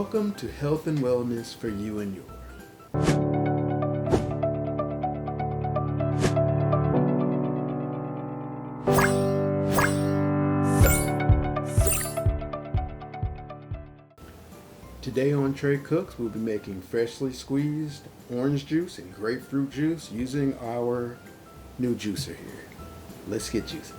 Welcome to Health and Wellness for You and Yours. Today on Trey Cooks, we'll be making freshly squeezed orange juice and grapefruit juice using our new juicer here. Let's get juicing.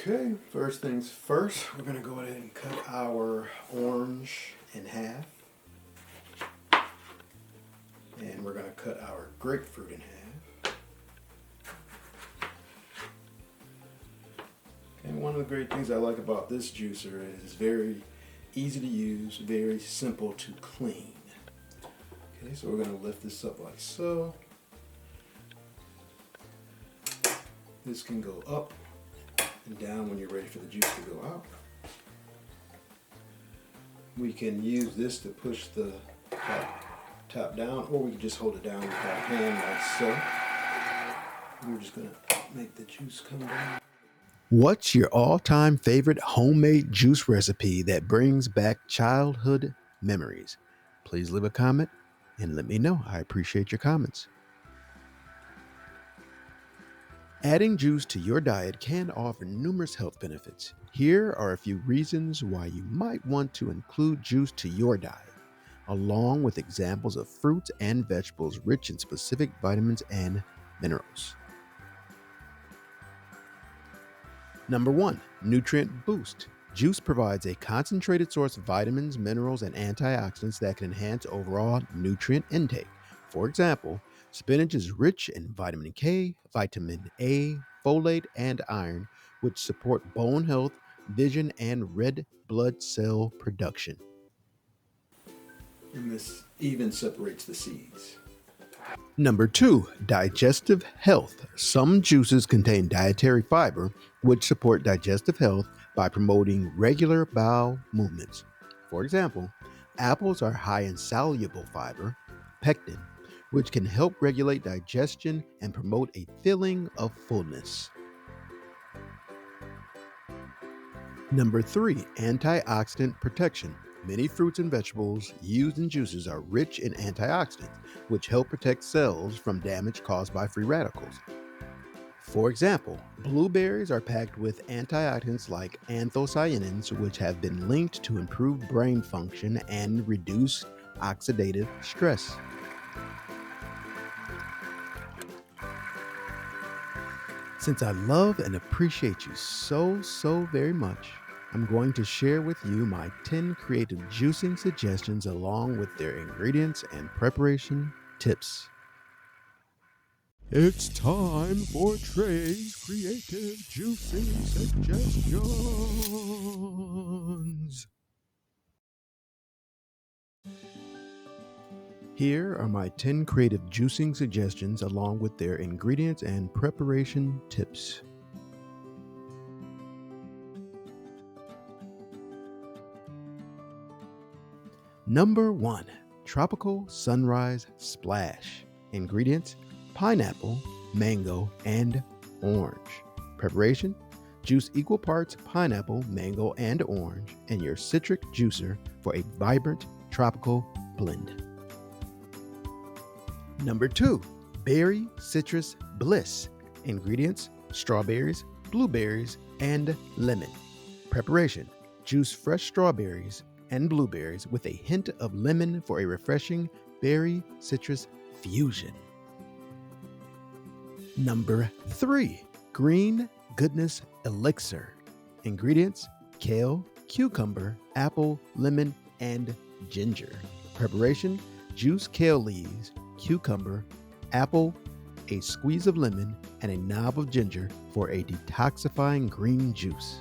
Okay, first things first, we're going to go ahead and cut our orange in half. And we're going to cut our grapefruit in half. And one of the great things I like about this juicer is it's very easy to use, very simple to clean. Okay, so we're going to lift this up like so. This can go up and down when you're ready for the juice to go out. We can use this to push the top down, or we can just hold it down with our hand like so. We're just going to make the juice come down. What's your all-time favorite homemade juice recipe that brings back childhood memories? Please leave a comment and let me know. I appreciate your comments. Adding juice to your diet can offer numerous health benefits. Here are a few reasons why you might want to include juice to your diet, along with examples of fruits and vegetables rich in specific vitamins and minerals. Number 1, nutrient boost. Juice provides a concentrated source of vitamins, minerals, and antioxidants that can enhance overall nutrient intake. For example, spinach is rich in vitamin K, vitamin A, folate, and iron, which support bone health, vision, and red blood cell production. And this even separates the seeds. Number 2, digestive health. Some juices contain dietary fiber, which support digestive health by promoting regular bowel movements. For example, apples are high in soluble fiber, pectin, which can help regulate digestion and promote a feeling of fullness. Number 3, antioxidant protection. Many fruits and vegetables used in juices are rich in antioxidants, which help protect cells from damage caused by free radicals. For example, blueberries are packed with antioxidants like anthocyanins, which have been linked to improved brain function and reduce oxidative stress. Since I love and appreciate you so very much, I'm going to share with you my 10 creative juicing suggestions along with their ingredients and preparation tips. It's time for Trey's creative juicing suggestions. Here are my 10 creative juicing suggestions along with their ingredients and preparation tips. Number 1, Tropical Sunrise Splash. Ingredients: pineapple, mango, and orange. Preparation: juice equal parts pineapple, mango, and orange in your citric juicer for a vibrant tropical blend. Number 2, Berry Citrus Bliss. Ingredients: strawberries, blueberries, and lemon. Preparation: juice fresh strawberries and blueberries with a hint of lemon for a refreshing berry citrus fusion. Number 3, Green Goddess Elixir. Ingredients: kale, cucumber, apple, lemon, and ginger. Preparation: juice kale leaves, cucumber, apple, a squeeze of lemon, and a knob of ginger for a detoxifying green juice.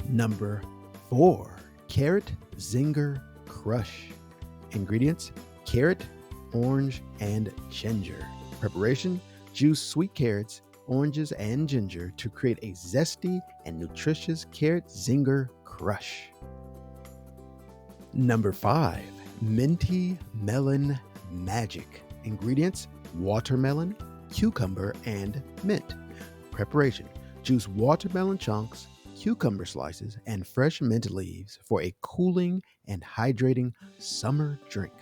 Number 4, Carrot Zinger Crush. Ingredients: carrot, orange, and ginger. Preparation: juice sweet carrots, oranges, and ginger to create a zesty and nutritious carrot zinger crush. Number 5, Minty Melon Magic. Ingredients: watermelon, cucumber, and mint. Preparation: juice watermelon chunks, cucumber slices, and fresh mint leaves for a cooling and hydrating summer drink.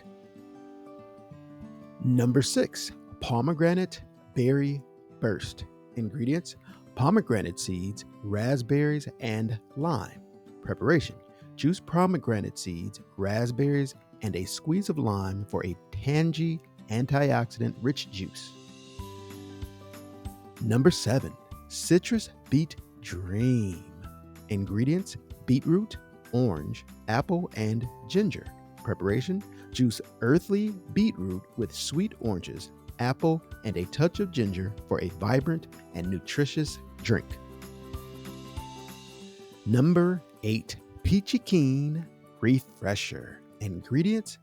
Number 6, Pomegranate Berry Burst. Ingredients: pomegranate seeds, raspberries, and lime. Preparation: juice pomegranate seeds, raspberries, and a squeeze of lime for a tangy, antioxidant-rich juice. Number 7, Citrus Beet Dream. Ingredients: beetroot, orange, apple, and ginger. Preparation: juice earthly beetroot with sweet oranges, apple, and a touch of ginger for a vibrant and nutritious drink. Number 8, Peachy Keen Refresher. Ingredients: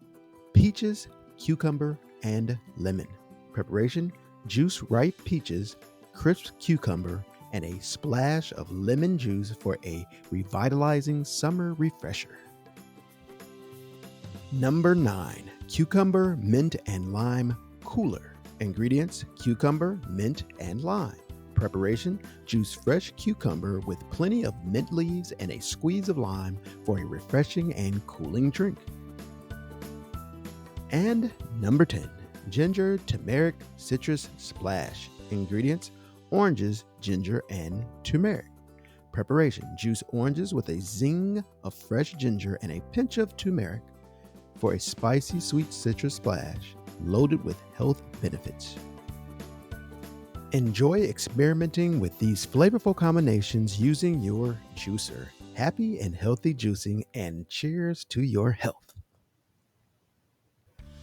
peaches, cucumber, and lemon. Preparation: juice ripe peaches, crisp cucumber, and a splash of lemon juice for a revitalizing summer refresher. Number 9, Cucumber, Mint, and Lime Cooler. Ingredients: cucumber, mint, and lime. Preparation: juice fresh cucumber with plenty of mint leaves and a squeeze of lime for a refreshing and cooling drink. And number 10, Ginger Turmeric Citrus Splash. Ingredients: oranges, ginger, and turmeric. Preparation: juice oranges with a zing of fresh ginger and a pinch of turmeric for a spicy sweet citrus splash loaded with health benefits. Enjoy experimenting with these flavorful combinations using your juicer. Happy and healthy juicing, and cheers to your health.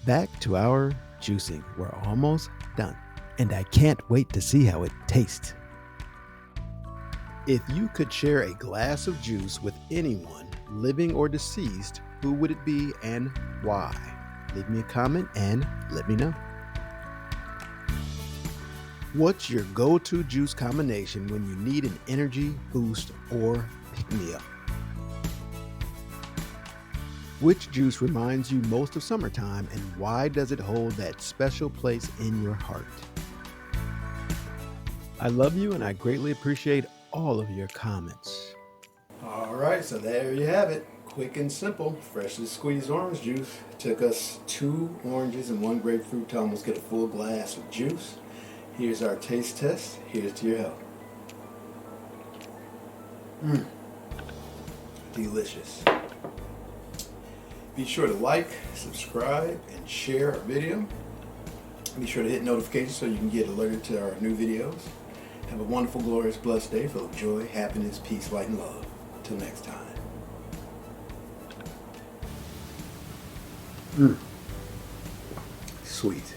Back to our juicing. We're almost done, and I can't wait to see how it tastes. If you could share a glass of juice with anyone, living or deceased, who would it be and why? Leave me a comment and let me know. What's your go-to juice combination when you need an energy boost or pick-me-up? Which juice reminds you most of summertime, and why does it hold that special place in your heart? I love you, and I greatly appreciate all of your comments. All right, so there you have it. Quick and simple, freshly squeezed orange juice. Took us 2 oranges and 1 grapefruit to almost get a full glass of juice. Here's our taste test. Here's to your health. Delicious. Be sure to like, subscribe, and share our video. Be sure to hit notifications so you can get alerted to our new videos. Have a wonderful, glorious, blessed day full of joy, happiness, peace, light, and love. Till next time. Sweet.